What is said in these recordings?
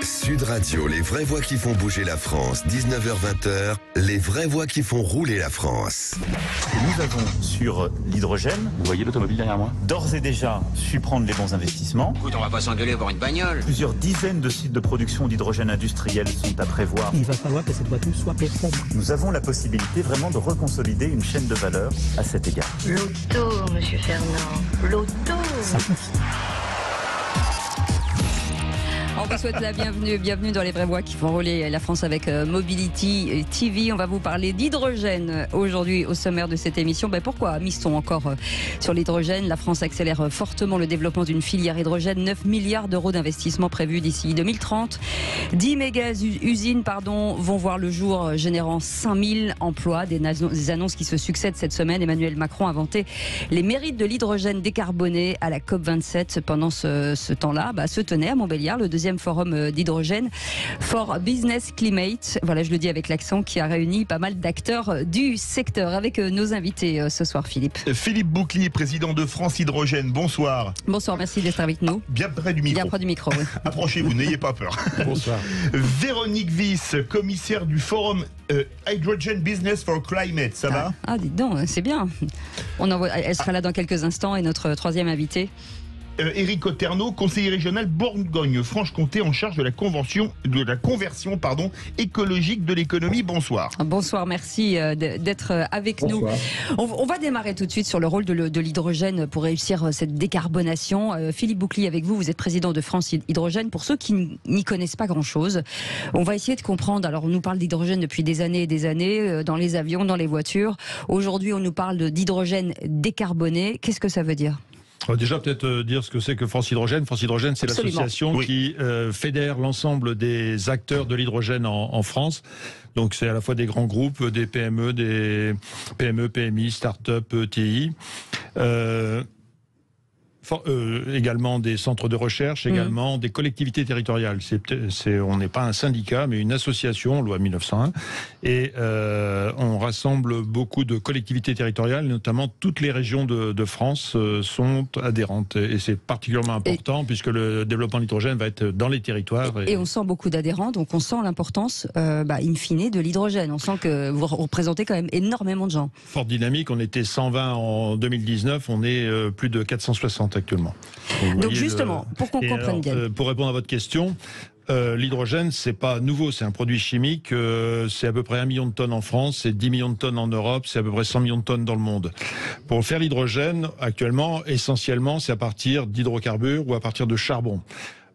Sud Radio, les vraies voix qui font bouger la France, 19h-20h, les vraies voix qui font rouler la France. Nous avons sur l'hydrogène, vous voyez l'automobile derrière moi, d'ores et déjà su prendre les bons investissements. Écoute, on va pas s'engueuler pour une bagnole. Plusieurs dizaines de sites de production d'hydrogène industriel sont à prévoir. Il va falloir que cette voiture soit performante. Nous avons la possibilité vraiment de reconsolider une chaîne de valeur à cet égard. L'auto, monsieur Fernand, l'auto. Ça pousse. On vous souhaite la bienvenue dans les vraies voix qui font rouler la France avec Mobility TV. On va vous parler d'hydrogène aujourd'hui au sommaire de cette émission. Pourquoi mise-t-on encore sur l'hydrogène? La France accélère fortement le développement d'une filière hydrogène. 9 milliards d'euros d'investissement prévus d'ici 2030. 10 méga-usines vont voir le jour, générant 5000 emplois. Des annonces qui se succèdent cette semaine. Emmanuel Macron a vanté les mérites de l'hydrogène décarboné à la COP27. Pendant ce temps-là, se tenait à Montbéliard le deuxième forum d'hydrogène for Business Climate. Voilà, je le dis avec l'accent, qui a réuni pas mal d'acteurs du secteur. Avec nos invités ce soir, Philippe. Philippe Bouclier, président de France Hydrogène. Bonsoir. Bonsoir, merci d'être avec nous. Bien près du micro. Bien près du micro, oui. Approchez-vous, n'ayez pas peur. Bonsoir. Véronique Wyss, commissaire du forum Hydrogen Business for Climate. Ça va? Dites donc, c'est bien. Elle sera là dans quelques instants, et notre troisième invité. Éric Oterno, conseiller régional Bourgogne-Franche-Comté en charge de la conversion écologique de l'économie. Bonsoir. Bonsoir, merci d'être avec nous. On va démarrer tout de suite sur le rôle de l'hydrogène pour réussir cette décarbonation. Philippe Bouclier, avec vous, vous êtes président de France Hydrogène. Pour ceux qui n'y connaissent pas grand-chose, on va essayer de comprendre. Alors, on nous parle d'hydrogène depuis des années et des années, dans les avions, dans les voitures. Aujourd'hui, on nous parle d'hydrogène décarboné. Qu'est-ce que ça veut dire ? Déjà, peut-être dire ce que c'est que France Hydrogène. France Hydrogène, c'est l'association qui fédère l'ensemble des acteurs de l'hydrogène en France. Donc, c'est à la fois des grands groupes, des PME, PMI, start-up, ETI. Également des centres de recherche, également des collectivités territoriales. On n'est pas un syndicat, mais une association, loi 1901. Et on rassemble beaucoup de collectivités territoriales, notamment toutes les régions de France sont adhérentes. Et c'est particulièrement important puisque le développement de l'hydrogène va être dans les territoires. Et on sent beaucoup d'adhérents, donc on sent l'importance, in fine, de l'hydrogène. On sent que vous représentez quand même énormément de gens. Forte dynamique, on était 120 en 2019, on est plus de 460 actuellement. Donc justement, pour qu'on comprenne bien. Pour répondre à votre question, l'hydrogène, c'est pas nouveau, c'est un produit chimique, c'est à peu près 1 million de tonnes en France, c'est 10 millions de tonnes en Europe, c'est à peu près 100 millions de tonnes dans le monde. Pour faire l'hydrogène, actuellement, essentiellement, c'est à partir d'hydrocarbures ou à partir de charbon.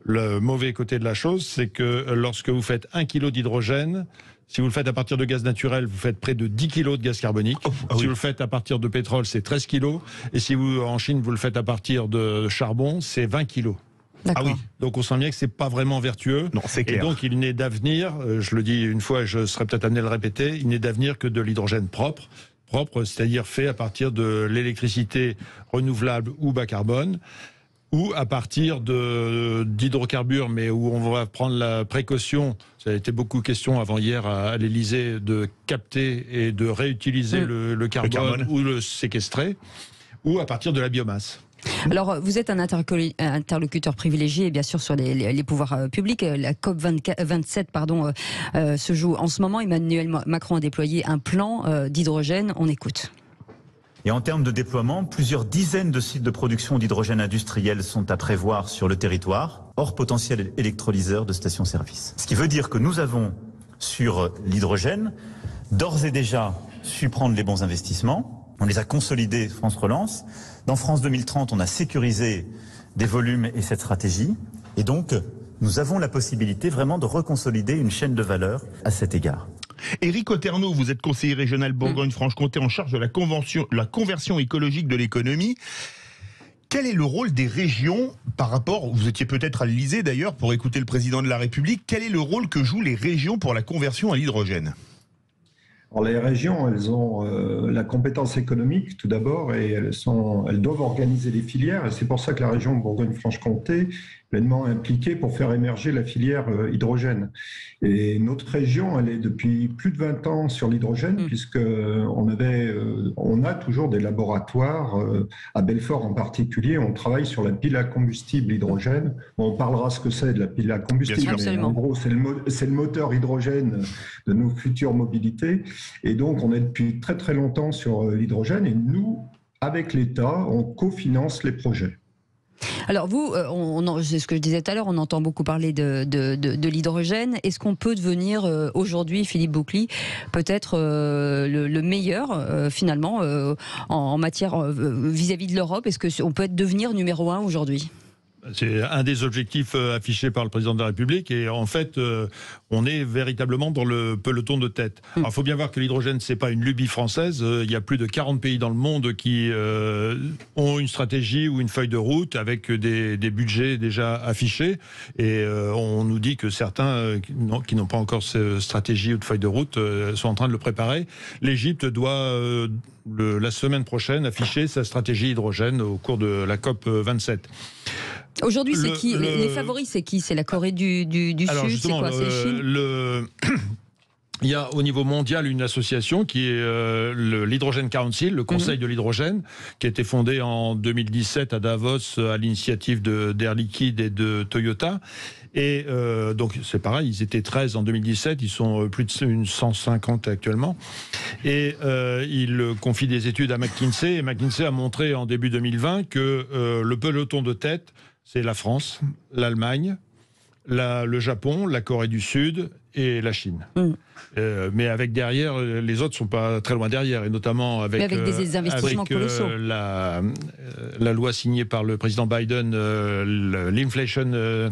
Le mauvais côté de la chose, c'est que lorsque vous faites 1 kilo d'hydrogène, si vous le faites à partir de gaz naturel, vous faites près de 10 kilos de gaz carbonique. Si vous le faites à partir de pétrole, c'est 13 kilos. Et si en Chine, vous le faites à partir de charbon, c'est 20 kilos. D'accord. Ah oui. Donc on sent bien que c'est pas vraiment vertueux. Non, c'est clair. Et donc il n'est d'avenir, je le dis une fois, je serais peut-être amené à le répéter, il n'est d'avenir que de l'hydrogène propre, c'est-à-dire fait à partir de l'électricité renouvelable ou bas carbone, ou à partir d'hydrocarbures, mais où on va prendre la précaution, ça a été beaucoup question avant hier à l'Élysée, de capter et de réutiliser le carbone ou le séquestrer, ou à partir de la biomasse. Alors, vous êtes un interlocuteur privilégié, bien sûr, sur les pouvoirs publics. La COP27 se joue en ce moment. Emmanuel Macron a déployé un plan d'hydrogène. On écoute. Et en termes de déploiement, plusieurs dizaines de sites de production d'hydrogène industriel sont à prévoir sur le territoire, hors potentiel électrolyseur de stations-service. Ce qui veut dire que nous avons, sur l'hydrogène, d'ores et déjà su prendre les bons investissements. On les a consolidés, France Relance. Dans France 2030, on a sécurisé des volumes et cette stratégie. Et donc, nous avons la possibilité vraiment de reconsolider une chaîne de valeur à cet égard. Éric Oterno, vous êtes conseiller régional Bourgogne-Franche-Comté en charge de la conversion écologique de l'économie. Quel est le rôle des régions par rapport, vous étiez peut-être à l'Élysée d'ailleurs pour écouter le président de la République, quel est le rôle que jouent les régions pour la conversion à l'hydrogène ? Alors les régions, elles ont la compétence économique tout d'abord et elles doivent organiser les filières. Et c'est pour ça que la région Bourgogne-Franche-Comté pleinement impliqués pour faire émerger la filière hydrogène. Et notre région, elle est depuis plus de 20 ans sur l'hydrogène, on a toujours des laboratoires, à Belfort en particulier, on travaille sur la pile à combustible hydrogène. Bon, on parlera ce que c'est de la pile à combustible, mais en gros, c'est le moteur hydrogène de nos futures mobilités. Et donc, on est depuis très très longtemps sur l'hydrogène, et nous, avec l'État, on cofinance les projets. Alors vous, c'est ce que je disais tout à l'heure, on entend beaucoup parler de l'hydrogène. Est-ce qu'on peut devenir aujourd'hui, Philippe Boucly, peut-être le meilleur finalement en matière vis-à-vis de l'Europe? Est-ce qu'on peut devenir numéro 1 aujourd'hui? C'est un des objectifs affichés par le président de la République, et en fait, on est véritablement dans le peloton de tête. Alors, il faut bien voir que l'hydrogène, c'est pas une lubie française. Il y a plus de 40 pays dans le monde qui ont une stratégie ou une feuille de route avec des budgets déjà affichés, et on nous dit que certains qui n'ont pas encore cette stratégie ou de feuille de route sont en train de le préparer. L'Égypte doit la semaine prochaine afficher sa stratégie hydrogène au cours de la COP 27. Aujourd'hui, c'est qui les favoris, c'est qui? C'est la Corée du Sud, c'est quoi? C'est Chine? Il y a au niveau mondial une association qui est l'Hydrogen Council, le Conseil de l'hydrogène, qui a été fondé en 2017 à Davos à l'initiative d'Air Liquide et de Toyota. Et donc c'est pareil, ils étaient 13 en 2017, ils sont plus de 150 actuellement. Et ils confient des études à McKinsey, et McKinsey a montré en début 2020 que le peloton de tête, c'est la France, l'Allemagne, le Japon, la Corée du Sud et la Chine. Mais avec derrière, les autres ne sont pas très loin derrière, et notamment avec des investissements colossaux. La loi signée par le président Biden, l'Inflation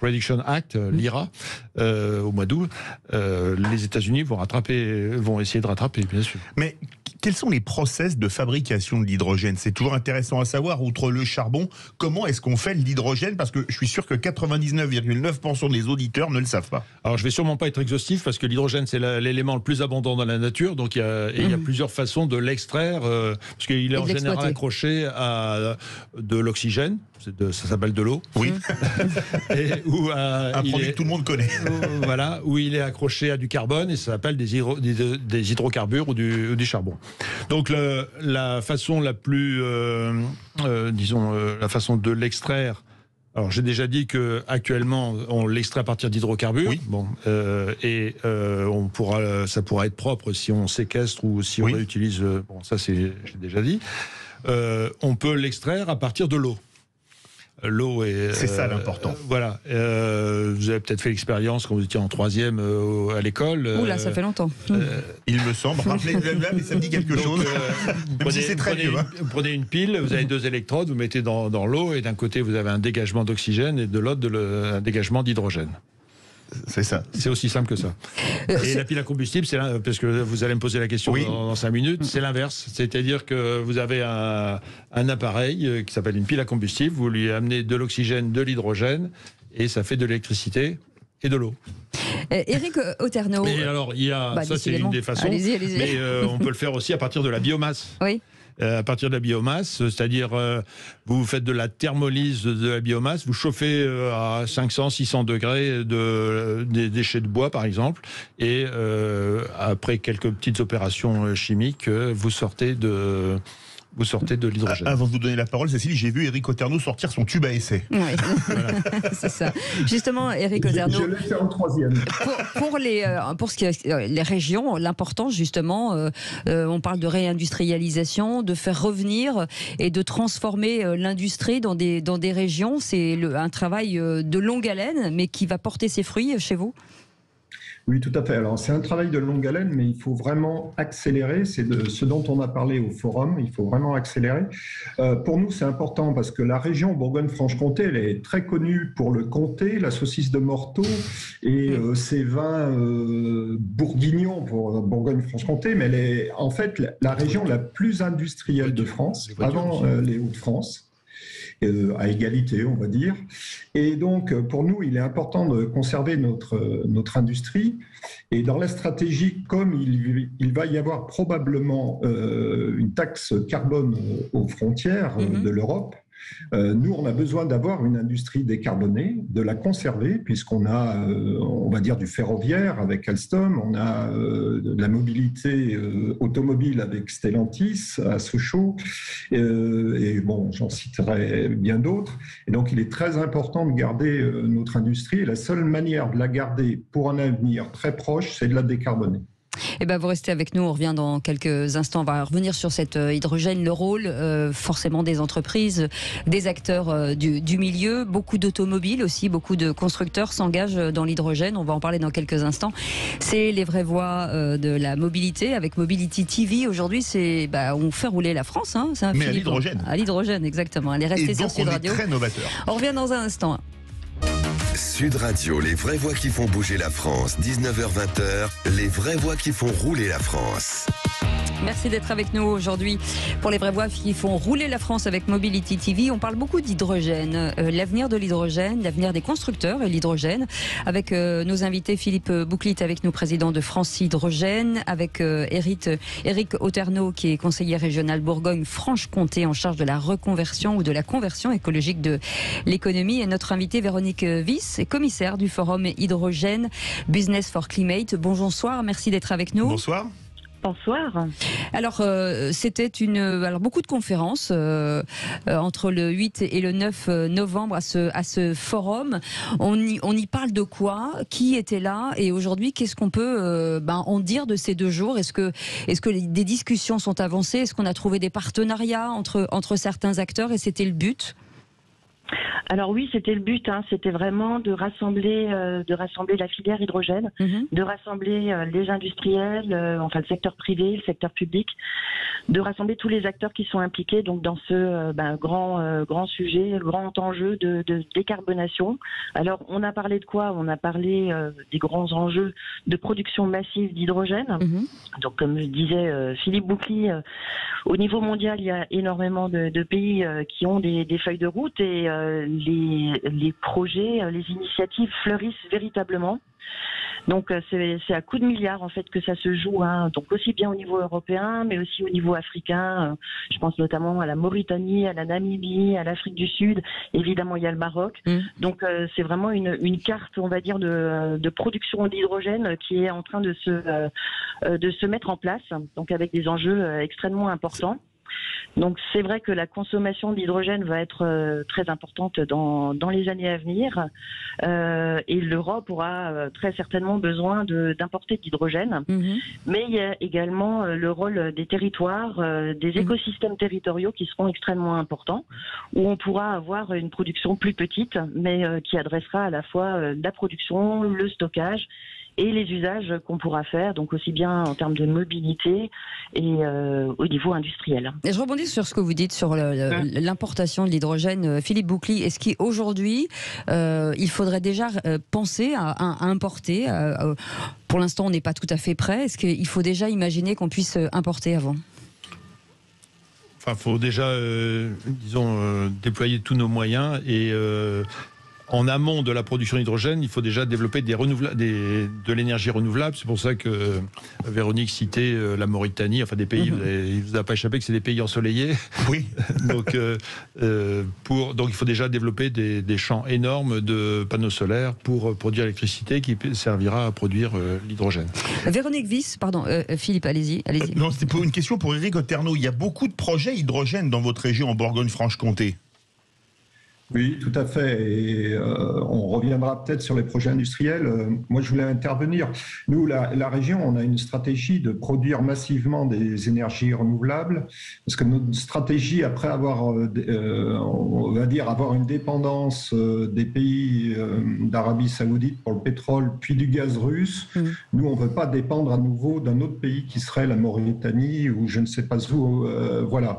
Reduction Act, l'IRA, au mois d'août. Les États-Unis vont essayer de rattraper, bien sûr. Mais quels sont les process de fabrication de l'hydrogène? C'est toujours intéressant à savoir, outre le charbon, comment est-ce qu'on fait l'hydrogène? Parce que je suis sûr que 99,9% des auditeurs ne le savent pas. Alors je vais sûrement pas être exhaustif, parce que l'hydrogène c'est l'élément le plus abondant dans la nature, donc il y a plusieurs façons de l'extraire, parce qu'il est en général accroché à de l'oxygène, ça s'appelle de l'eau. Oui. Un produit que tout le monde connaît. Voilà, où il est accroché à du carbone, et ça s'appelle des hydrocarbures ou du charbon. Donc la façon la plus, la façon de l'extraire. Alors j'ai déjà dit que actuellement on l'extrait à partir d'hydrocarbures. Oui. Bon, ça pourra être propre si on séquestre ou si on réutilise. Bon, ça j'ai déjà dit. On peut l'extraire à partir de l'eau. L'eau est... C'est ça l'important. Voilà. Vous avez peut-être fait l'expérience quand vous étiez en 3e à l'école. Oula, ça fait longtemps. Il me semble. Rappelez-le, mais ça me dit quelque chose. Même si c'est très vieux. Vous prenez une pile, vous avez 2 électrodes, vous mettez dans l'eau, et d'un côté vous avez un dégagement d'oxygène et de l'autre un dégagement d'hydrogène. C'est ça. C'est aussi simple que ça. Et la pile à combustible, parce que vous allez me poser la question dans 5 minutes, c'est l'inverse. C'est-à-dire que vous avez un appareil qui s'appelle une pile à combustible, vous lui amenez de l'oxygène, de l'hydrogène, et ça fait de l'électricité et de l'eau. Éric Oterno. Mais alors, ça c'est une des façons, allez-y. Mais on peut le faire aussi à partir de la biomasse. Oui. À partir de la biomasse, c'est-à-dire vous faites de la thermolyse de la biomasse, vous chauffez à 500-600 degrés des déchets de bois par exemple, et après quelques petites opérations chimiques, vous sortez de l'hydrogène. Avant de vous donner la parole, Cécile, j'ai vu Éric Oterno sortir son tube à essai. Oui, voilà. C'est ça. Justement, Éric Oterno. Je l'ai fait en 3e. Pour ce qui est les régions, l'important justement, on parle de réindustrialisation, de faire revenir et de transformer l'industrie dans des régions. C'est un travail de longue haleine, mais qui va porter ses fruits chez vous? Oui, tout à fait. Alors, c'est un travail de longue haleine, mais il faut vraiment accélérer. C'est de ce dont on a parlé au forum. Il faut vraiment accélérer. Pour nous, c'est important parce que la région Bourgogne-Franche-Comté, elle est très connue pour le comté, la saucisse de Morteau et ses vins bourguignons pour Bourgogne-Franche-Comté. Mais elle est en fait la région la plus industrielle de France, avant les Hauts-de-France. À égalité, on va dire. Et donc, pour nous, il est important de conserver notre industrie. Et dans la stratégie, comme il va y avoir probablement une taxe carbone aux frontières de l'Europe, Nous, on a besoin d'avoir une industrie décarbonée, de la conserver, puisqu'on a, on va dire, du ferroviaire avec Alstom, on a de la mobilité automobile avec Stellantis à Sochaux, et bon, j'en citerai bien d'autres. Et donc, il est très important de garder notre industrie. Et la seule manière de la garder pour un avenir très proche, c'est de la décarboner. Eh ben, vous restez avec nous, on revient dans quelques instants. On va revenir sur cet hydrogène, le rôle forcément des entreprises, des acteurs du milieu. Beaucoup d'automobiles aussi, beaucoup de constructeurs s'engagent dans l'hydrogène. On va en parler dans quelques instants. C'est les vraies voies de la mobilité avec Mobility TV. Aujourd'hui, on fait rouler la France. Hein, mais à l'hydrogène. À l'hydrogène, exactement. Elle est restée sur Sud Radio. Très novateur. On revient dans un instant. Sud Radio, les vraies voix qui font bouger la France, 19h-20h, les vraies voix qui font rouler la France. Merci d'être avec nous aujourd'hui pour les vraies voix qui font rouler la France avec Mobility TV. On parle beaucoup d'hydrogène, l'avenir de l'hydrogène, l'avenir des constructeurs et l'hydrogène. Avec nos invités, Philippe Bouclit avec nous, président de France Hydrogène, avec Éric Oterno qui est conseiller régional Bourgogne-Franche-Comté en charge de la reconversion ou de la conversion écologique de l'économie. Et notre invité Véronique Wyss, commissaire du forum hydrogène Business for Climate. Bonsoir, merci d'être avec nous. Bonsoir. Bonsoir. Alors, c'était beaucoup de conférences entre le 8 et le 9 novembre à ce forum. On y parle de quoi? Qui était là? Et aujourd'hui, qu'est-ce qu'on peut en dire de ces 2 jours? Est-ce que des discussions sont avancées? Est-ce qu'on a trouvé des partenariats entre certains acteurs? Et c'était le but? Alors oui, c'était le but, c'était vraiment de rassembler la filière hydrogène, de rassembler les industriels, enfin le secteur privé, le secteur public, de rassembler tous les acteurs qui sont impliqués donc dans ce grand sujet, grand enjeu de décarbonation. Alors on a parlé de quoi? On a parlé des grands enjeux de production massive d'hydrogène. Donc comme je disais Philippe Bouclit, au niveau mondial, il y a énormément de pays qui ont des feuilles de route et les projets, les initiatives fleurissent véritablement. Donc c'est à coups de milliards en fait que ça se joue, donc aussi bien au niveau européen, mais aussi au niveau africain. Je pense notamment à la Mauritanie, à la Namibie, à l'Afrique du Sud. Évidemment, il y a le Maroc. Donc c'est vraiment une carte, on va dire, de production d'hydrogène qui est en train de se mettre en place. Donc avec des enjeux extrêmement importants. Donc c'est vrai que la consommation d'hydrogène va être très importante dans les années à venir et l'Europe aura très certainement besoin d'importer de l'hydrogène. Mais il y a également le rôle des territoires, des écosystèmes territoriaux qui seront extrêmement importants, où on pourra avoir une production plus petite, mais qui adressera à la fois la production, le stockage et les usages qu'on pourra faire, donc aussi bien en termes de mobilité et au niveau industriel. Et je rebondis sur ce que vous dites sur l'importation de l'hydrogène. Philippe Bouclit, est-ce qu'aujourd'hui, il faudrait déjà penser à importer pour l'instant, on n'est pas tout à fait prêt. Est-ce qu'il faut déjà imaginer qu'on puisse importer avant ? Enfin, il faut déjà, déployer tous nos moyens et... En amont de la production d'hydrogène, il faut déjà développer de l'énergie renouvelable. C'est pour ça que Véronique citait la Mauritanie, enfin des pays, il ne vous a pas échappé que c'est des pays ensoleillés. Oui. Donc il faut déjà développer des champs énormes de panneaux solaires pour produire l'électricité qui servira à produire l'hydrogène. Véronique Wyss, pardon, Philippe, allez-y. Non, c'était pour une question pour Éric Oterno. Il y a beaucoup de projets hydrogène dans votre région en Bourgogne-Franche-Comté. Oui, tout à fait. Et on reviendra peut-être sur les projets industriels. Moi, je voulais intervenir. Nous, la région, on a une stratégie de produire massivement des énergies renouvelables, parce que notre stratégie, après avoir, on va dire, avoir une dépendance des pays d'Arabie Saoudite pour le pétrole, puis du gaz russe, nous, on ne veut pas dépendre à nouveau d'un autre pays qui serait la Mauritanie ou je ne sais pas où. Voilà.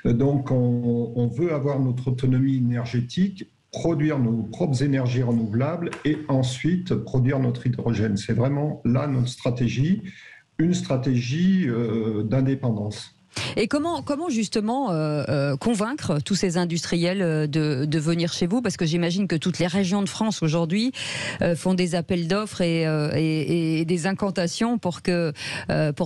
Donc, on veut avoir notre autonomie énergétique, produire nos propres énergies renouvelables et ensuite produire notre hydrogène. C'est vraiment là notre stratégie, une stratégie d'indépendance. Et comment justement convaincre tous ces industriels de venir chez vous? Parce que j'imagine que toutes les régions de France aujourd'hui font des appels d'offres et des incantations pour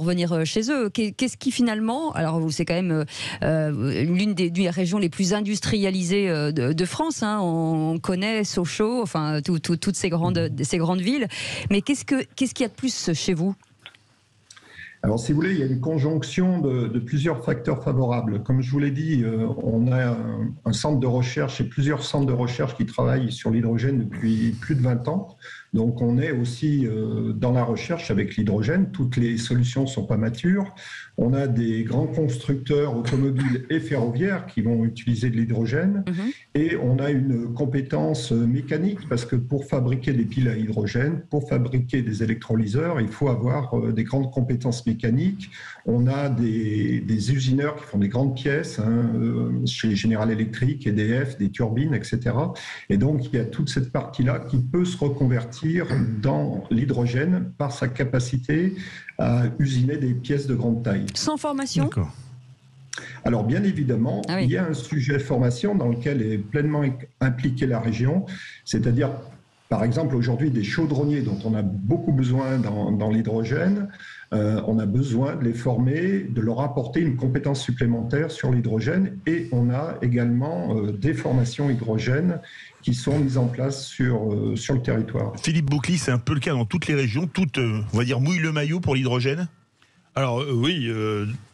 venir chez eux. Qu'est-ce qui finalement, alors c'est quand même l'une des régions les plus industrialisées de France, hein, on connaît Sochaux, enfin toutes ces grandes villes, mais qu'est-ce qu'il y a de plus chez vous? Alors, si vous voulez, il y a une conjonction de plusieurs facteurs favorables. Comme je vous l'ai dit, on a un centre de recherche et plusieurs centres de recherche qui travaillent sur l'hydrogène depuis plus de 20 ans. Donc, on est aussi dans la recherche avec l'hydrogène. Toutes les solutions ne sont pas matures. On a des grands constructeurs automobiles et ferroviaires qui vont utiliser de l'hydrogène. Et on a une compétence mécanique parce que pour fabriquer des piles à hydrogène, pour fabriquer des électrolyseurs, il faut avoir des grandes compétences mécaniques. On a des usineurs qui font des grandes pièces, hein, chez General Electric, EDF, des turbines, etc. Et donc, il y a toute cette partie-là qui peut se reconvertir dans l'hydrogène par sa capacité à usiner des pièces de grande taille. Sans formation ? D'accord. Alors, bien évidemment, il y a un sujet formation dans lequel est pleinement impliquée la région, c'est-à-dire, par exemple, aujourd'hui, des chaudronniers dont on a beaucoup besoin dans l'hydrogène, on a besoin de les former, de leur apporter une compétence supplémentaire sur l'hydrogène, et on a également des formations hydrogène qui sont mises en place sur le territoire. Philippe Boucli, c'est un peu le cas dans toutes les régions, toutes, on va dire, mouillent le maillot pour l'hydrogène? Alors oui,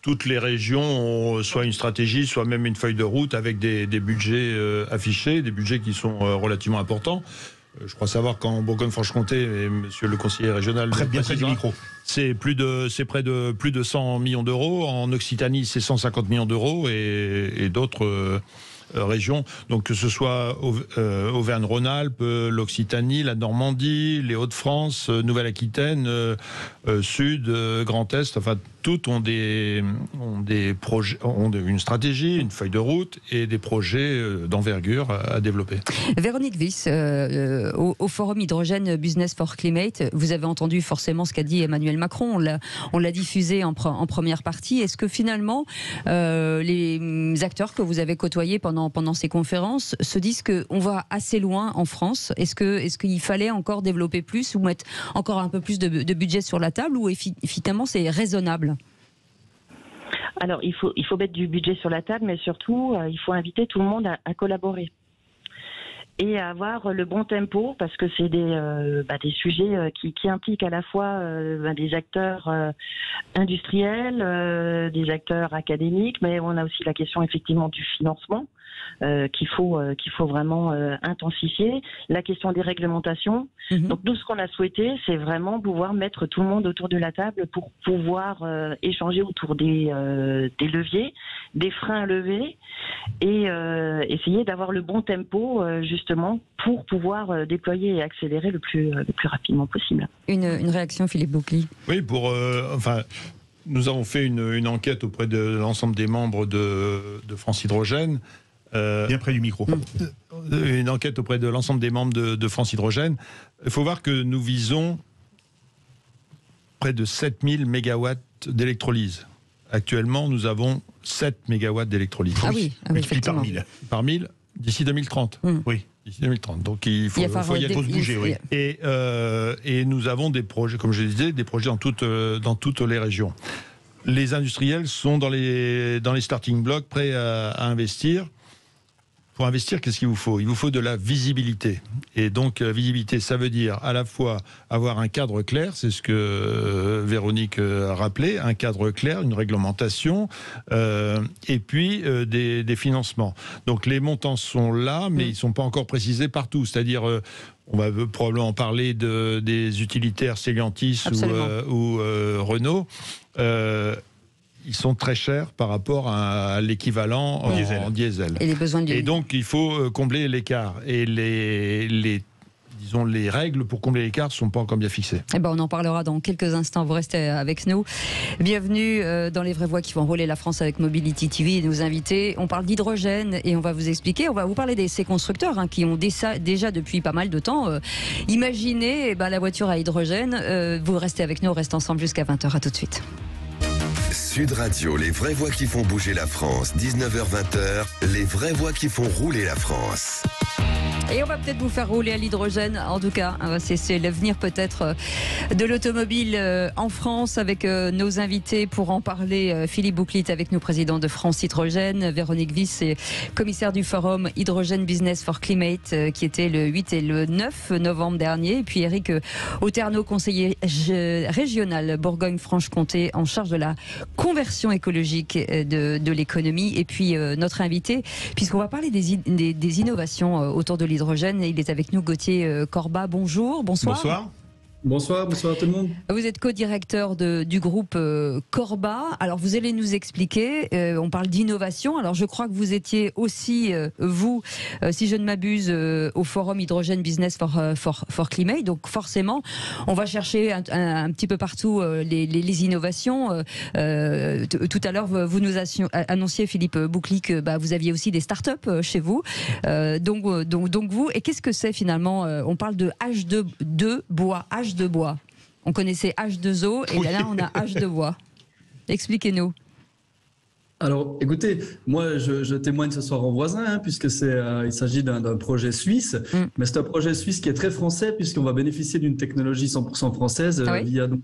toutes les régions ont soit une stratégie, soit même une feuille de route avec des budgets affichés, des budgets qui sont relativement importants. Je crois savoir qu'en Bourgogne-Franche-Comté, et monsieur le conseiller régional, bien près du micro, c'est près de plus de 100 millions d'euros. En Occitanie, c'est 150 millions d'euros et d'autres régions. Donc que ce soit Auvergne-Rhône-Alpes, l'Occitanie, la Normandie, les Hauts-de-France, Nouvelle-Aquitaine, Sud, Grand Est, enfin toutes ont des projets, ont une stratégie, une feuille de route et des projets d'envergure à développer. Véronique Wyss, au Forum Hydrogène Business for Climate, vous avez entendu forcément ce qu'a dit Emmanuel Macron, on l'a diffusé en première partie. Est-ce que finalement les acteurs que vous avez côtoyés pendant ces conférences se disent qu'on va assez loin en France? Est-ce qu'il fallait encore développer plus ou mettre encore un peu plus de budget sur la table, ou finalement c'est raisonnable? Alors, il faut mettre du budget sur la table, mais surtout, il faut inviter tout le monde à collaborer et à avoir le bon tempo, parce que c'est des sujets qui impliquent à la fois des acteurs industriels, des acteurs académiques, mais on a aussi la question effectivement du financement qu'il faut vraiment intensifier, la question des réglementations. Donc nous, ce qu'on a souhaité, c'est vraiment pouvoir mettre tout le monde autour de la table pour pouvoir échanger autour des leviers, des freins à lever, et essayer d'avoir le bon tempo justement pour pouvoir déployer et accélérer le plus rapidement possible. Une réaction, Philippe Boucli? Oui, nous avons fait une enquête auprès de l'ensemble des membres de France Hydrogène. Bien près du micro. Une enquête auprès de l'ensemble des membres de France Hydrogène. Il faut voir que nous visons près de 7000 mégawatts d'électrolyse. Actuellement, nous avons 7 mégawatts d'électrolyse. Ah oui, effectivement. Par 1000 d'ici 2030. Oui. D'ici 2030. Donc il faut se bouger. Oui. Et nous avons des projets, comme je disais, des projets dans toutes les régions. Les industriels sont dans les starting blocks, prêts à investir. Pour investir, qu'est-ce qu'il vous faut? Il vous faut de la visibilité. Et donc, visibilité, ça veut dire à la fois avoir un cadre clair, c'est ce que Véronique a rappelé, un cadre clair, une réglementation, et puis des financements. Donc, les montants sont là, mais ils ne sont pas encore précisés partout. C'est-à-dire, on va probablement parler des utilitaires Stellantis ou Renault. Ils sont très chers par rapport à l'équivalent en diesel. Et les besoins Et donc, il faut combler l'écart. Et les règles pour combler l'écart ne sont pas encore bien fixées. Eh ben, on en parlera dans quelques instants. Vous restez avec nous. Bienvenue dans Les Vraies Voix qui font rouler la France avec Mobility TV et nos invités. On parle d'hydrogène et on va vous expliquer. On va vous parler de ces constructeurs qui ont déjà depuis pas mal de temps imaginé la voiture à hydrogène. Vous restez avec nous. On reste ensemble jusqu'à 20h. À tout de suite. Sud Radio, les vraies voix qui font bouger la France, 19h-20h, les vraies voix qui font rouler la France. Et on va peut-être vous faire rouler à l'hydrogène. En tout cas, c'est l'avenir peut-être de l'automobile en France avec nos invités pour en parler. Philippe Bouclit avec nous, président de France Hydrogène. Véronique Wyss, commissaire du forum Hydrogène Business for Climate qui était le 8 et le 9 novembre dernier. Et puis Eric Oterno, conseiller régional Bourgogne-Franche-Comté en charge de la conversion écologique de l'économie. Et puis notre invité, puisqu'on va parler des innovations autour de l'hydrogène, il est avec nous, Gauthier Corbat. Bonjour, bonsoir. Bonsoir. Bonsoir à tout le monde. Vous êtes co-directeur du groupe Corbat. Alors vous allez nous expliquer, on parle d'innovation. Alors je crois que vous étiez aussi, vous, si je ne m'abuse, au forum Hydrogène Business for Climate. Donc forcément, on va chercher un petit peu partout les innovations. Tout à l'heure, vous nous annonciez, Philippe Bouclit, que vous aviez aussi des startups chez vous. Donc vous, et qu'est-ce que c'est finalement? On parle de H2 bois. De bois. On connaissait H2O et là on a H de bois. Expliquez-nous. Alors, écoutez, moi, je témoigne ce soir en voisin, puisque il s'agit d'un projet suisse, mais c'est un projet suisse qui est très français, puisqu'on va bénéficier d'une technologie 100% française via donc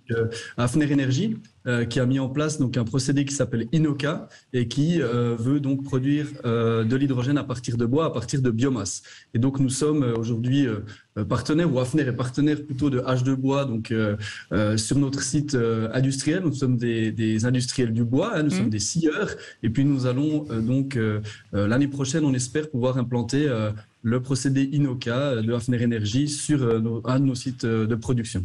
Hafner Energy, qui a mis en place donc un procédé qui s'appelle Inoca et qui veut donc produire de l'hydrogène à partir de bois, à partir de biomasse. Et donc nous sommes aujourd'hui partenaires, ou Hafner est partenaire plutôt de H2 Bois, donc sur notre site industriel. Nous sommes des industriels du bois, nous sommes des scieurs, et puis nous allons donc l'année prochaine, on espère pouvoir implanter le procédé Inoca de Hafner Energy sur un de nos sites de production.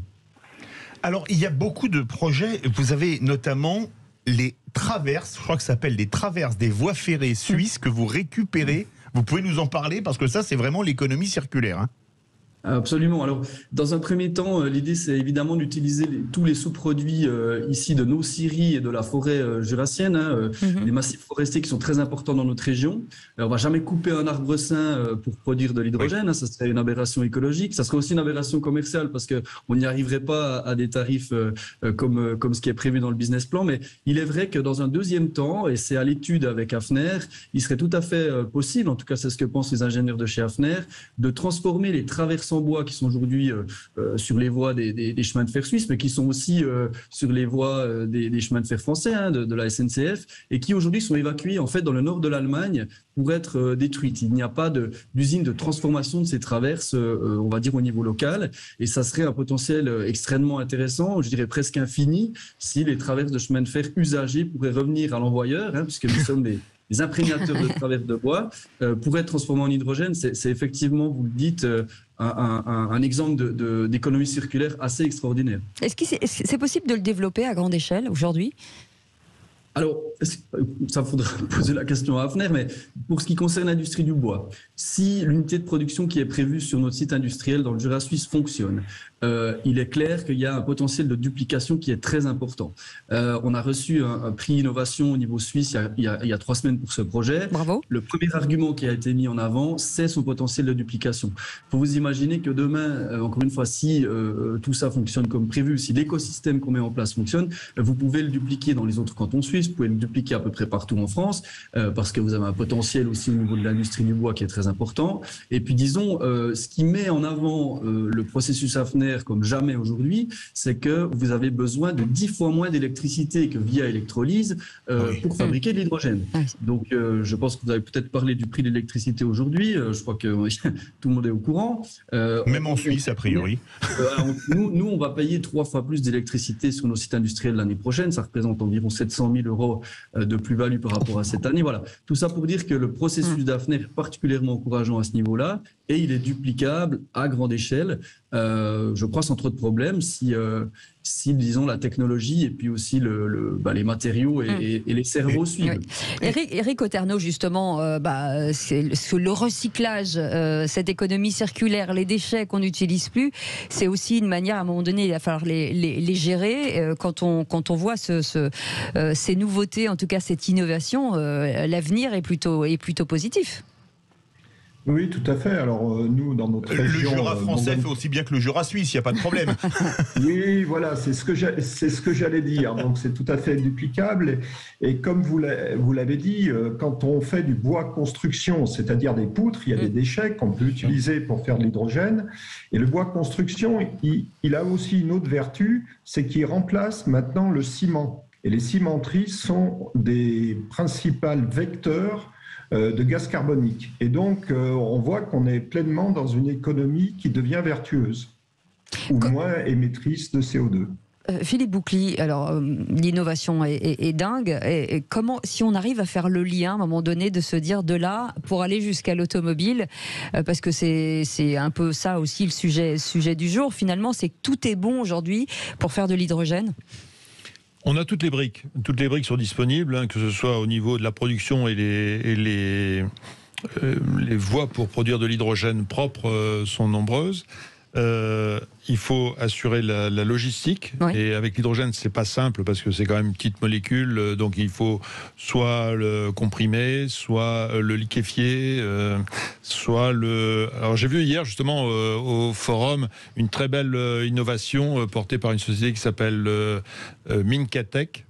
Alors, il y a beaucoup de projets. Vous avez notamment les traverses, je crois que ça s'appelle des traverses des voies ferrées suisses que vous récupérez. Vous pouvez nous en parler parce que ça, c'est vraiment l'économie circulaire, hein. Absolument. Alors, dans un premier temps, l'idée, c'est évidemment d'utiliser tous les sous-produits ici de nos scieries et de la forêt jurassienne, les massifs forestiers qui sont très importants dans notre région. Alors, on va jamais couper un arbre sain pour produire de l'hydrogène, ça serait une aberration écologique. Ça serait aussi une aberration commerciale parce qu'on n'y arriverait pas à des tarifs comme ce qui est prévu dans le business plan. Mais il est vrai que dans un deuxième temps, et c'est à l'étude avec Hafner, il serait tout à fait possible, en tout cas c'est ce que pensent les ingénieurs de chez Hafner, de transformer les traverses en bois qui sont aujourd'hui sur les voies des chemins de fer suisses, mais qui sont aussi sur les voies des chemins de fer français, de la SNCF, et qui aujourd'hui sont évacués en fait dans le nord de l'Allemagne pour être détruites. Il n'y a pas d'usine de transformation de ces traverses, on va dire au niveau local, et ça serait un potentiel extrêmement intéressant, je dirais presque infini, si les traverses de chemin de fer usagées pourraient revenir à l'envoyeur, puisque nous sommes des imprégnateurs de traverses de bois, pourraient être transformés en hydrogène. C'est effectivement, vous le dites, un exemple d'économie circulaire assez extraordinaire. Est-ce que c'est possible de le développer à grande échelle aujourd'hui ? Alors, ça faudra poser la question à Hafner, mais pour ce qui concerne l'industrie du bois, si l'unité de production qui est prévue sur notre site industriel dans le Jura suisse fonctionne, il est clair qu'il y a un potentiel de duplication qui est très important. On a reçu un prix innovation au niveau suisse il y a 3 semaines pour ce projet. Bravo. Le premier argument qui a été mis en avant, c'est son potentiel de duplication. Il faut vous imaginer que demain, encore une fois, si tout ça fonctionne comme prévu, si l'écosystème qu'on met en place fonctionne, vous pouvez le dupliquer dans les autres cantons suisses, vous pouvez le dupliquer à peu près partout en France, parce que vous avez un potentiel aussi au niveau de l'industrie du bois qui est très important. Et puis disons, ce qui met en avant le processus Hafner comme jamais aujourd'hui, c'est que vous avez besoin de 10 fois moins d'électricité que via électrolyse pour fabriquer de l'hydrogène. Donc je pense que vous avez peut-être parlé du prix de l'électricité aujourd'hui, je crois que tout le monde est au courant. Même en Suisse, a priori. Nous, on va payer 3 fois plus d'électricité sur nos sites industriels l'année prochaine, ça représente environ 700 000 € de plus-value par rapport à cette année. Voilà. Tout ça pour dire que le processus d'Hafner est particulièrement encourageant à ce niveau-là et il est duplicable à grande échelle. Je crois sans trop de problèmes si disons la technologie et puis aussi les matériaux et les cerveaux suivent. Oui. Eric Oterno, justement, c'est le recyclage, cette économie circulaire, les déchets qu'on n'utilise plus, c'est aussi une manière, à un moment donné, il va falloir les gérer. Quand on voit ces nouveautés, en tout cas cette innovation, l'avenir est plutôt positif. Oui, tout à fait. Alors, nous, dans notre région... Le Jura français fait aussi bien que le Jura suisse, il n'y a pas de problème. Oui, voilà, c'est ce que j'allais dire. Donc, c'est tout à fait duplicable. Et comme vous l'avez dit, quand on fait du bois construction, c'est-à-dire des poutres, il y a des déchets qu'on peut utiliser pour faire de l'hydrogène. Et le bois construction, il a aussi une autre vertu, c'est qu'il remplace maintenant le ciment. Et les cimenteries sont des principaux vecteurs de gaz carbonique. Et donc, on voit qu'on est pleinement dans une économie qui devient vertueuse, ou moins émettrice de CO2. Philippe Boucli, alors l'innovation est dingue. Et comment, si on arrive à faire le lien à un moment donné, de se dire de là pour aller jusqu'à l'automobile, parce que c'est un peu ça aussi le sujet du jour. Finalement, c'est que tout est bon aujourd'hui pour faire de l'hydrogène. On a toutes les briques. Toutes les briques sont disponibles, hein, que ce soit au niveau de la production et les voies pour produire de l'hydrogène propre sont nombreuses. Il faut assurer la logistique, et avec l'hydrogène c'est pas simple parce que c'est quand même une petite molécule, donc il faut soit le comprimer, soit le liquéfier, soit le... Alors j'ai vu hier justement au forum une très belle innovation portée par une société qui s'appelle Minkatech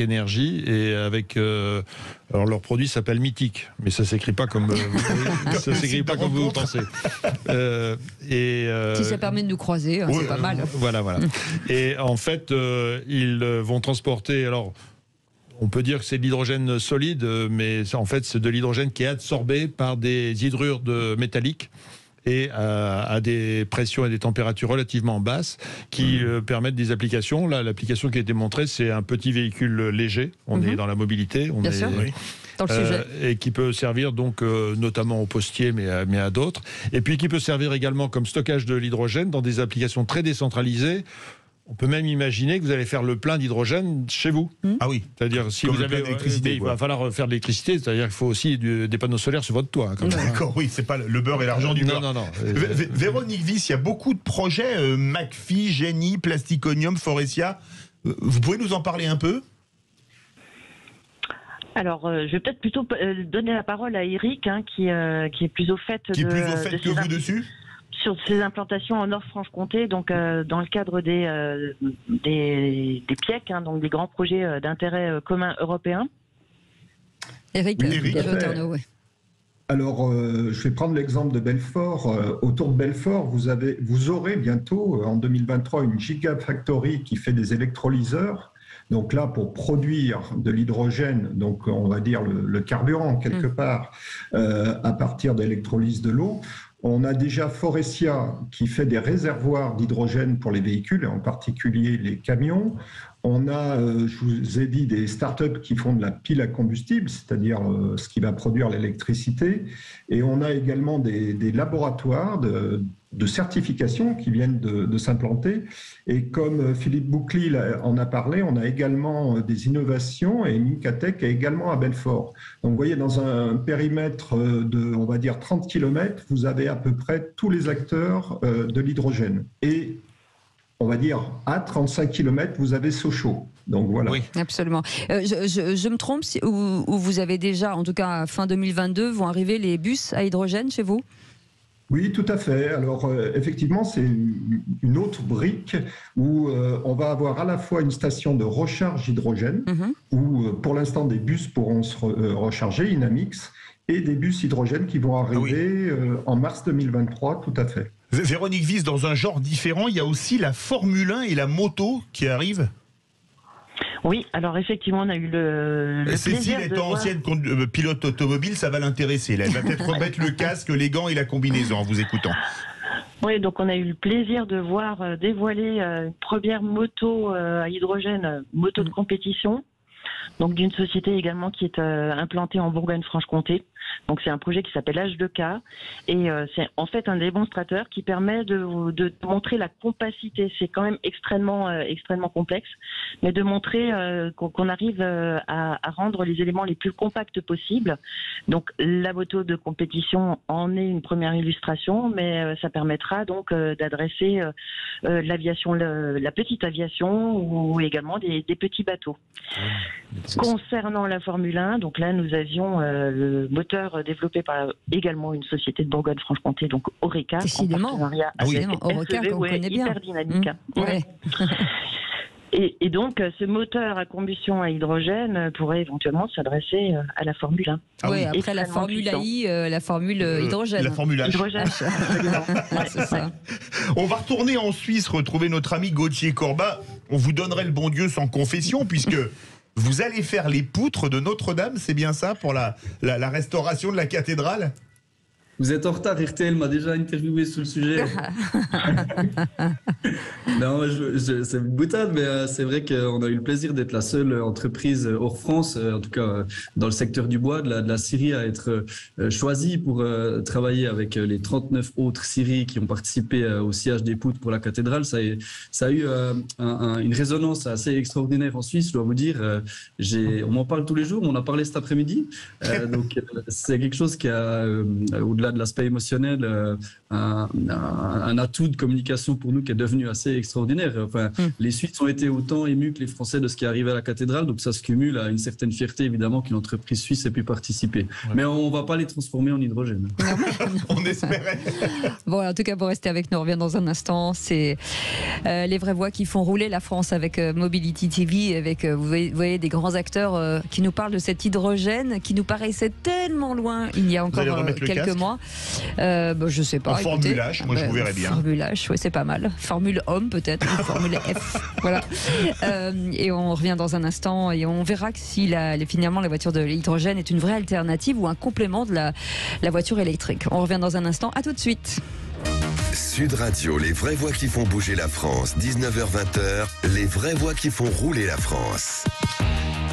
Energy, et avec alors leur produit s'appelle Mythique, mais ça s'écrit pas comme vous pensez. Si ça permet de nous croiser, c'est pas mal. Voilà. Et en fait, ils vont transporter. Alors, on peut dire que c'est de l'hydrogène solide, mais en fait, c'est de l'hydrogène qui est absorbé par des hydrures métalliques, et à des pressions et des températures relativement basses qui permettent des applications. Là, l'application qui a été montrée, c'est un petit véhicule léger. On est dans la mobilité. Bien sûr. Dans le sujet. Et qui peut servir donc notamment aux postiers, mais à d'autres. Et puis qui peut servir également comme stockage de l'hydrogène dans des applications très décentralisées. On peut même imaginer que vous allez faire le plein d'hydrogène chez vous. Ah oui. C'est-à-dire, si vous avez l'électricité, il va falloir faire de l'électricité, c'est-à-dire qu'il faut aussi des panneaux solaires sur votre toit. D'accord, oui, c'est pas le beurre et l'argent du beurre. Non. Véronique Wyss, il y a beaucoup de projets, McPhy, Génie, Plasticonium, Forestia. Vous pouvez nous en parler un peu ? Alors, je vais peut-être plutôt donner la parole à Eric, qui est plus au fait que vous dessus ? Sur ces implantations en Nord-Franche-Comté, donc dans le cadre des PIEC, donc des grands projets d'intérêt commun européen. Eric. Alors, je vais prendre l'exemple de Belfort. Autour de Belfort, vous aurez bientôt, en 2023, une gigafactory qui fait des électrolyseurs. Donc là, pour produire de l'hydrogène, donc on va dire le carburant quelque part, à partir d'électrolyse de l'eau. On a déjà Forestia qui fait des réservoirs d'hydrogène pour les véhicules, et en particulier les camions. On a, je vous ai dit, des startups qui font de la pile à combustible, c'est-à-dire ce qui va produire l'électricité. Et on a également des laboratoires de certification qui viennent de s'implanter. Et comme Philippe Boucli en a parlé, on a également des innovations, et Minkatech est également à Belfort. Donc vous voyez, dans un périmètre de, on va dire, 30 km, vous avez à peu près tous les acteurs de l'hydrogène. Et on va dire, à 35 km, vous avez Sochaux. Donc voilà. Oui, absolument. Je me trompe, ou vous avez déjà, en tout cas fin 2022, vont arriver les bus à hydrogène chez vous ? Oui, tout à fait. Alors, effectivement, c'est une autre brique où on va avoir à la fois une station de recharge hydrogène, où pour l'instant des bus pourront se recharger, Inamix, et des bus hydrogène qui vont arriver en mars 2023, tout à fait. Véronique Wyss, dans un genre différent, il y a aussi la Formule 1 et la moto qui arrivent. Oui, alors effectivement, on a eu le Cécile étant ancienne pilote automobile, ça va l'intéresser. Elle va peut-être remettre le casque, les gants et la combinaison en vous écoutant. Oui, donc on a eu le plaisir de voir dévoiler une première moto à hydrogène, moto de compétition, donc d'une société également qui est implantée en Bourgogne-Franche-Comté. Donc c'est un projet qui s'appelle H2K, et c'est en fait un démonstrateur qui permet de montrer la compacité. C'est quand même extrêmement complexe, mais de montrer qu'on arrive à rendre les éléments les plus compacts possibles. Donc la moto de compétition en est une première illustration, mais ça permettra donc d'adresser l'aviation, la petite aviation, ou également des petits bateaux. Concernant la Formule 1, donc là nous avions le moteur développé par également une société de Bourgogne-Franche-Comté, donc Oreca, Décidément. en partenariat avec Oreca, SEV, qu'on connaît bien. hyper dynamique. Ouais. Et donc, ce moteur à combustion à hydrogène pourrait éventuellement s'adresser à la Formule 1. Oui, après la Formule AI, la Formule hydrogène. La Formule H. Hydrogène, c'est ça. On va retourner en Suisse, retrouver notre ami Gauthier Corbat. On vous donnerait le bon Dieu sans confession, puisque vous allez faire les poutres de Notre-Dame, c'est bien ça, pour la restauration de la cathédrale ? Vous êtes en retard, RTL m'a déjà interviewé sur le sujet. Non, c'est une boutade, mais c'est vrai qu'on a eu le plaisir d'être la seule entreprise hors France, en tout cas dans le secteur du bois, de la scierie, à être choisie pour travailler avec les 39 autres scieries qui ont participé au sillage des poutres pour la cathédrale. Ça a eu une résonance assez extraordinaire en Suisse, je dois vous dire. On m'en parle tous les jours, on en a parlé cet après-midi. Donc c'est quelque chose qui a, au-delà de l'aspect émotionnel, un atout de communication pour nous qui est devenu assez extraordinaire. Enfin, les Suisses ont été autant émus que les Français de ce qui est arrivé à la cathédrale, donc ça se cumule à une certaine fierté évidemment qu'une entreprise suisse ait pu participer. Ouais. Mais on ne va pas les transformer en hydrogène. On espérait. Bon, en tout cas, pour rester avec nous, on revient dans un instant. C'est les vraies voix qui font rouler la France avec Mobility TV, avec vous voyez des grands acteurs qui nous parlent de cet hydrogène qui nous paraissait tellement loin il y a encore quelques mois. Je sais pas. Formule H, moi je vous verrais bien. Formule H, oui, c'est pas mal. Formule Homme peut-être, Formule F. Voilà. Et on revient dans un instant et on verra que si finalement la voiture de l'hydrogène est une vraie alternative ou un complément de la voiture électrique. On revient dans un instant. À tout de suite. Sud Radio, les vraies voix qui font bouger la France. 19h-20h, les vraies voix qui font rouler la France.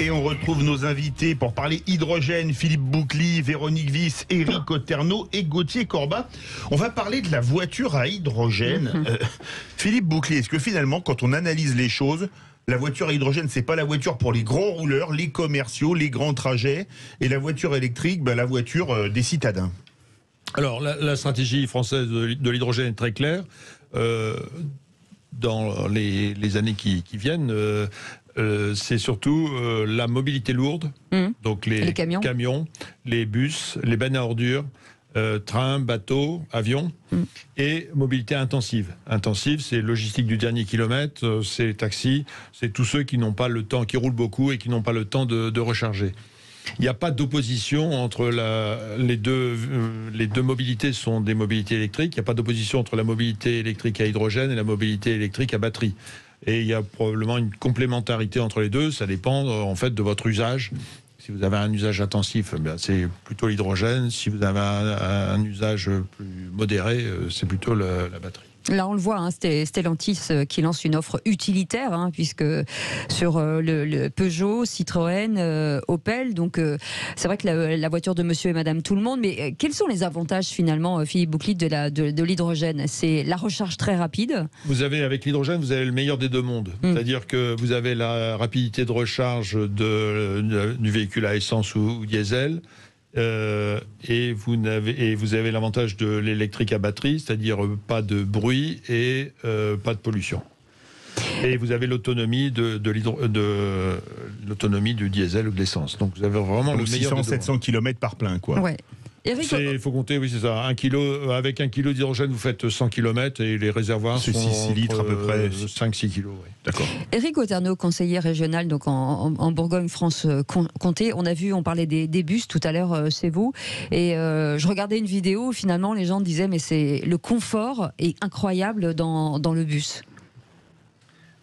Et on retrouve nos invités pour parler hydrogène, Philippe Boucly, Véronique Wyss, Éric Oterno et Gauthier Corbat. On va parler de la voiture à hydrogène. Philippe Boucly, est-ce que finalement, quand on analyse les choses, la voiture à hydrogène, c'est pas la voiture pour les grands rouleurs, les commerciaux, les grands trajets, et la voiture électrique, la voiture des citadins? Alors, la stratégie française de l'hydrogène est très claire. Dans les années qui viennent, c'est surtout la mobilité lourde, donc les camions, les bus, les bennes à ordures, trains, bateaux, avions, et mobilité intensive. Intensive, c'est logistique du dernier kilomètre, c'est les taxis, c'est tous ceux qui n'ont pas le temps, qui roulent beaucoup et qui n'ont pas le temps de recharger. Il n'y a pas d'opposition entre les deux mobilités sont des mobilités électriques. Il n'y a pas d'opposition entre la mobilité électrique à hydrogène et la mobilité électrique à batterie. Et il y a probablement une complémentarité entre les deux. Ça dépend en fait de votre usage. Si vous avez un usage intensif, c'est plutôt l'hydrogène. Si vous avez un usage plus modéré, c'est plutôt la batterie. Là, on le voit, Stellantis qui lance une offre utilitaire, puisque sur le Peugeot, Citroën, Opel, donc c'est vrai que la voiture de monsieur et madame tout le monde, mais quels sont les avantages finalement, Philippe Boucly, de l'hydrogène? C'est la recharge très rapide. Avec l'hydrogène, vous avez le meilleur des deux mondes. C'est-à-dire que vous avez la rapidité de recharge du véhicule à essence ou diesel. Et vous avez l'avantage de l'électrique à batterie, c'est-à-dire pas de bruit et pas de pollution. Et vous avez l'autonomie l'autonomie du diesel ou de l'essence. Donc vous avez vraiment le meilleur. 600-700 km par plein, quoi. Ouais. Il faut compter, oui, c'est ça. Avec 1 kilo d'hydrogène, vous faites 100 km et les réservoirs sont 6 litres à peu près. 5-6 kilos, oui. D'accord. Éric Oterno, conseiller régional donc en Bourgogne-Franche-Comté. On parlait des bus tout à l'heure, c'est vous. Et je regardais une vidéo, finalement, les gens disaient, mais le confort est incroyable dans le bus.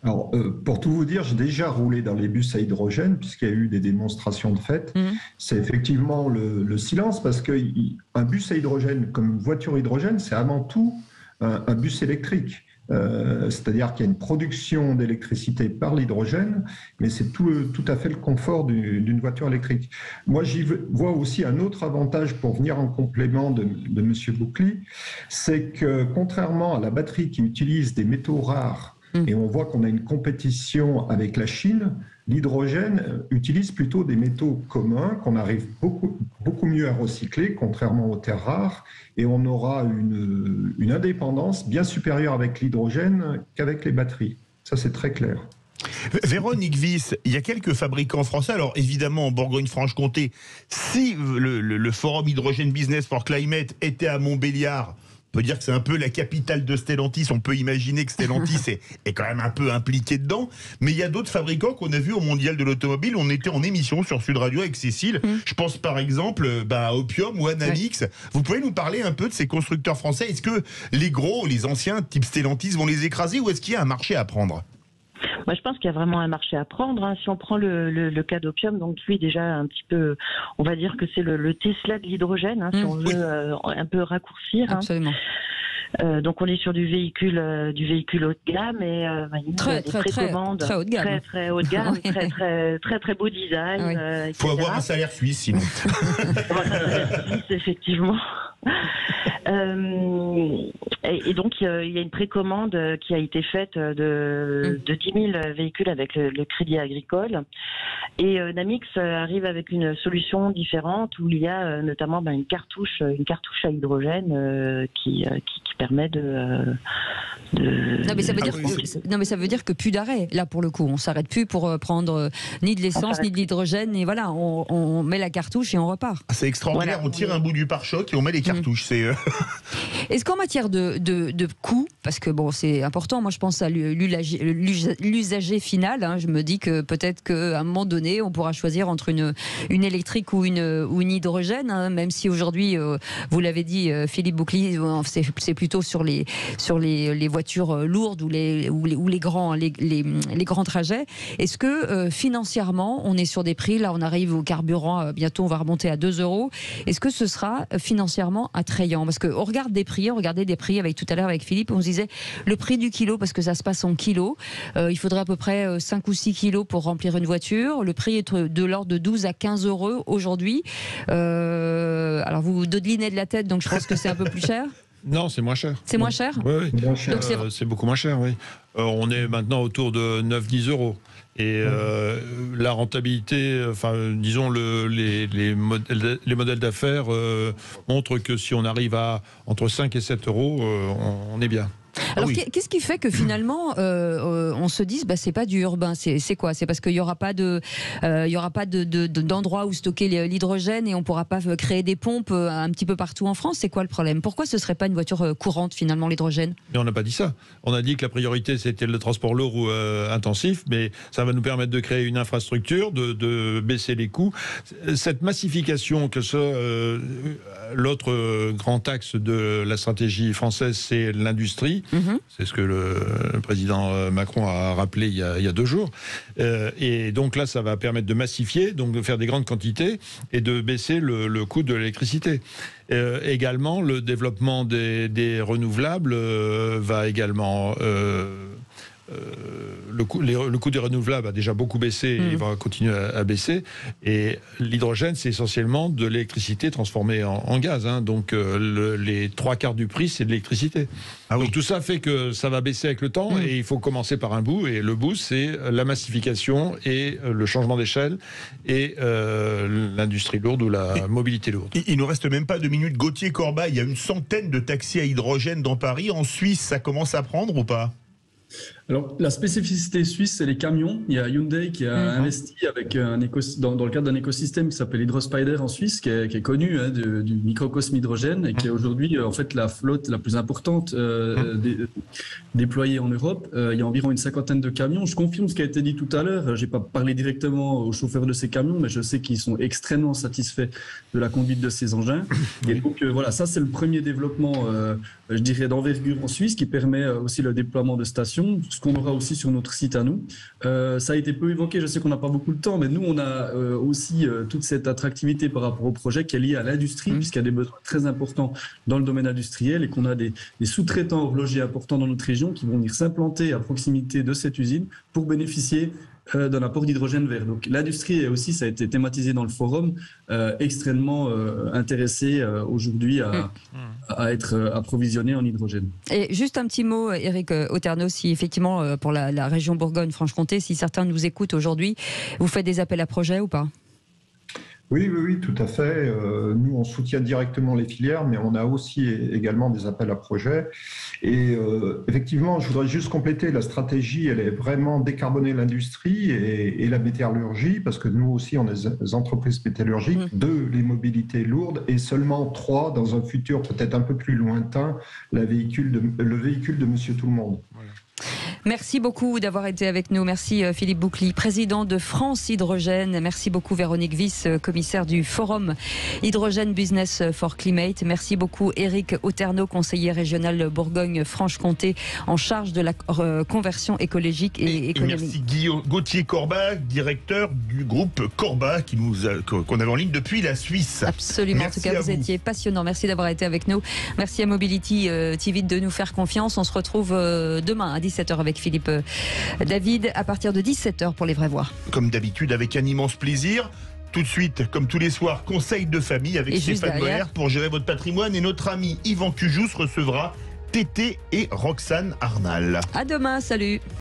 Alors, pour tout vous dire, j'ai déjà roulé dans les bus à hydrogène, puisqu'il y a eu des démonstrations de fait. C'est effectivement le silence, parce qu'un bus à hydrogène, comme une voiture hydrogène, c'est avant tout un bus électrique. C'est-à-dire qu'il y a une production d'électricité par l'hydrogène, mais c'est tout à fait le confort d'une voiture électrique. Moi, j'y vois aussi un autre avantage pour venir en complément de M. Boucly, c'est que contrairement à la batterie qui utilise des métaux rares, et on voit qu'on a une compétition avec la Chine, l'hydrogène utilise plutôt des métaux communs qu'on arrive beaucoup mieux à recycler, contrairement aux terres rares, et on aura une indépendance bien supérieure avec l'hydrogène qu'avec les batteries. Ça, c'est très clair. Véronique Wyss, il y a quelques fabricants français. Alors évidemment, en Bourgogne-Franche-Comté, si le forum Hydrogène Business for Climate était à Montbéliard, on peut dire que c'est un peu la capitale de Stellantis. On peut imaginer que Stellantis est quand même un peu impliqué dedans. Mais il y a d'autres fabricants qu'on a vus au Mondial de l'Automobile. On était en émission sur Sud Radio avec Cécile. Je pense par exemple à Opium ou à Namix. Ouais. Vous pouvez nous parler un peu de ces constructeurs français? Est-ce que les gros, les anciens, type Stellantis, vont les écraser ou est-ce qu'il y a un marché à prendre? Moi, je pense qu'il y a vraiment un marché à prendre. Hein. Si on prend le cas d'Opium, donc lui déjà un petit peu, on va dire que c'est le Tesla de l'hydrogène, hein, si on veut un peu raccourcir. Absolument. Donc on est sur du véhicule haut de gamme et très haut de gamme, très haut de gamme, très beau design. Il faut avoir un salaire suisse sinon. Effectivement. Et donc il y a une précommande qui a été faite de 10 000 véhicules avec le Crédit Agricole. Et Namix arrive avec une solution différente où il y a notamment une cartouche à hydrogène qui permet de... Non mais ça veut dire que plus d'arrêt. Là pour le coup, on s'arrête plus pour prendre ni de l'essence ni de l'hydrogène et voilà, on met la cartouche et on repart. C'est extraordinaire. Voilà, on tire un bout du pare-choc et on met les cartouches. Est-ce qu'en matière de coût, parce que bon c'est important, moi je pense à l'usager final. Hein, je me dis que peut-être qu'à un moment donné, on pourra choisir entre une électrique ou une hydrogène. Hein, même si aujourd'hui, vous l'avez dit, Philippe Bouclier, c'est plutôt sur les voitures lourdes ou les grands trajets. Est-ce que financièrement, on est sur des prix, là on arrive au carburant, bientôt on va remonter à 2 €. Est-ce que ce sera financièrement attrayant? Parce qu'on regarde des prix, on regardait des prix tout à l'heure avec Philippe, on se disait le prix du kilo, parce que ça se passe en kilos, il faudrait à peu près 5 ou 6 kilos pour remplir une voiture. Le prix est de l'ordre de 12 à 15 € aujourd'hui. Alors vous dodelinez de la tête, donc je pense que c'est un peu plus cher. Non, c'est moins cher. C'est moins cher ? Oui. C'est beaucoup moins cher, oui. On est maintenant autour de 9-10 €. Et la rentabilité, disons les modèles d'affaires montrent que si on arrive à entre 5 et 7 €, on est bien. Alors qu'est-ce qui fait que finalement on se dise c'est pas du urbain, c'est quoi? C'est parce qu'il y aura pas d'endroit où stocker l'hydrogène et on pourra pas créer des pompes un petit peu partout en France? C'est quoi le problème? Pourquoi ce serait pas une voiture courante finalement l'hydrogène? Mais on n'a pas dit ça. On a dit que la priorité c'était le transport lourd ou intensif, mais ça va nous permettre de créer une infrastructure, de baisser les coûts. Cette massification l'autre grand axe de la stratégie française, c'est l'industrie. C'est ce que le président Macron a rappelé il y a 2 jours. Et donc là, ça va permettre de massifier, donc de faire des grandes quantités et de baisser le coût de l'électricité. Également, le développement des renouvelables va également... le coût des renouvelables a déjà beaucoup baissé et il va continuer à baisser. Et l'hydrogène, c'est essentiellement de l'électricité transformée en gaz. Hein. Donc les 3/4 du prix, c'est de l'électricité. Donc tout ça fait que ça va baisser avec le temps et il faut commencer par un bout. Et le bout, c'est la massification et le changement d'échelle et l'industrie lourde ou la mobilité lourde. Il nous reste même pas 2 minutes. Gauthier Corba, il y a une centaine de taxis à hydrogène dans Paris. En Suisse, ça commence à prendre ou pas? Alors, la spécificité suisse, c'est les camions. Il y a Hyundai qui a investi avec dans le cadre d'un écosystème qui s'appelle Hydrospider en Suisse, qui est connu du microcosme hydrogène et qui est aujourd'hui en fait la flotte la plus importante déployée en Europe. Il y a environ une 50aine de camions. Je confirme ce qui a été dit tout à l'heure. Je n'ai pas parlé directement aux chauffeurs de ces camions, mais je sais qu'ils sont extrêmement satisfaits de la conduite de ces engins. Et donc voilà, ça c'est le premier développement, je dirais, d'envergure en Suisse qui permet aussi le déploiement de stations. Ce qu'on aura aussi sur notre site à nous. Ça a été peu évoqué, je sais qu'on n'a pas beaucoup de temps, mais nous, on a aussi toute cette attractivité par rapport au projet qui est liée à l'industrie, puisqu'il y a des besoins très importants dans le domaine industriel et qu'on a des sous-traitants horlogers importants dans notre région qui vont venir s'implanter à proximité de cette usine pour bénéficier d'un apport d'hydrogène vert. Donc l'industrie aussi, ça a été thématisé dans le forum, extrêmement intéressée aujourd'hui à être approvisionnée en hydrogène. Et juste un petit mot, Éric Oterno, si effectivement pour la région Bourgogne-Franche-Comté, si certains nous écoutent aujourd'hui, vous faites des appels à projets ou pas? Oui, tout à fait. Nous, on soutient directement les filières, mais on a aussi également des appels à projets. Et effectivement, je voudrais juste compléter, la stratégie, elle est vraiment décarboner l'industrie et la métallurgie, parce que nous aussi, on est des entreprises métallurgiques, 2, les mobilités lourdes, et seulement 3, dans un futur peut-être un peu plus lointain, le véhicule de Monsieur Tout-le-Monde. Voilà. Merci beaucoup d'avoir été avec nous. Merci Philippe Boucli, président de France Hydrogène. Merci beaucoup Véronique Wyss, commissaire du Forum Hydrogène Business for Climate. Merci beaucoup Éric Oterno, conseiller régional Bourgogne-Franche-Comté en charge de la conversion écologique et économique. Merci Gauthier Corbat, directeur du groupe Corbat qu'on avait en ligne depuis la Suisse. Absolument, merci, en tout cas vous étiez passionnant. Merci d'avoir été avec nous. Merci à Mobility TV de nous faire confiance. On se retrouve demain à 17h avec Philippe David à partir de 17h pour les vraies voix. Comme d'habitude, avec un immense plaisir. Tout de suite, comme tous les soirs, conseil de famille avec Stéphane Moller pour gérer votre patrimoine. Et notre ami Yvan Cujous recevra Tété et Roxane Arnal. À demain, salut.